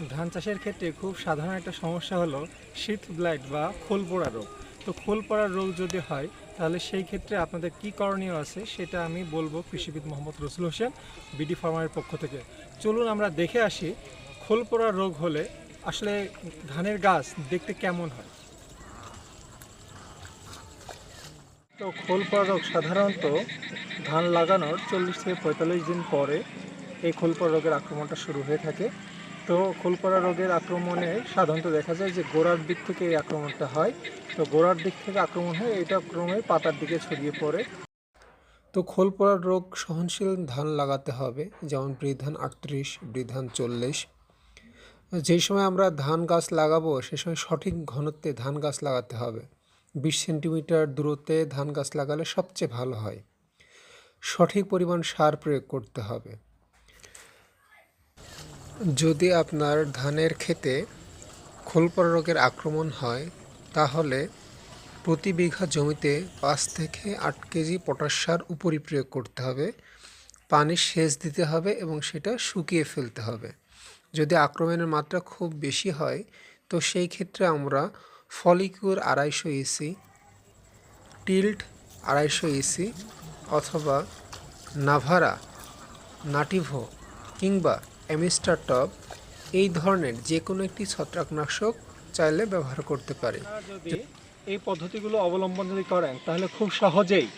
ধান চাষের ক্ষেত্রে খুব সাধারণ একটা সমস্যা হলো শীত ব্লাইট বা খোল পোড়া রোগ। তো খোল পোড়া রোগ যদি হয় তাহলে সেই ক্ষেত্রে আপনাদের কি করণীয় আছে সেটা আমি বলবো কৃষিবিদ মোহাম্মদ রসুল হোসেন, বিডি ফার্মারের পক্ষ থেকে। চলুন আমরা দেখে আসি খোল পোড়া রোগ হলে আসলে ধানের গাছ দেখতে কেমন হয়। তো খোল পোড়া রোগ সাধারণত ধান লাগানোর 40 থেকে 45 দিন পরে এই খোল পোড়া রোগের আক্রমণটা শুরু হয়ে থাকে। তো খোল পোড়া রোগের আক্রমণে সাধারণত দেখা যায় যে গোড়ার দিক থেকে এই আক্রমণটা হয়। তো গোড়ার দিক থেকে আক্রমণ হয়, এটা ক্রমে পাতার দিকে ছড়িয়ে পড়ে। তো খোল পোড়া রোগ সহনশীল ধান লাগাতে হবে, যেমন বৃধান 38, বৃধান 40। যেই সময় আমরা ধান গাছ লাগাবো সে সময় সঠিক ঘনত্বে ধান গাছ লাগাতে হবে। 20 সেন্টিমিটার দূরত্বে ধান গাছ লাগালে সবচেয়ে ভালো হয়। সঠিক পরিমাণ সার প্রয়োগ করতে হবে। যদি আপনার ধানের ক্ষেতে খোল পোড়া রোগের আক্রমণ হয় তাহলে প্রতি বিঘা জমিতে 5 থেকে 8 কেজি পটাশ সার উপরি প্রয়োগ করতে হবে। পানি সেচ দিতে হবে এবং সেটা শুকিয়ে ফেলতে হবে। যদি আক্রমণের মাত্রা খুব বেশি হয় তো সেই ক্ষেত্রে আমরা ফলিকিউর 250 ইসি, টিল্ট 250 ইসি অথবা নাভারা, নাটিভো কিংবা অ্যামিস্টার টপ এই ধরনের যে কোনো একটি ছত্রাকনাশক চাইলে ব্যবহার করতে পারি। যদি এই পদ্ধতিগুলো অবলম্বন করেন তাহলে খুব সহজেই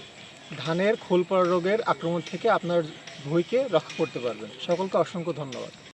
ধানের খোল পোড়া রোগের আক্রমণ থেকে আপনার ভুঁইকে রক্ষা করতে পারবেন। সকলকে অসংখ্য ধন্যবাদ।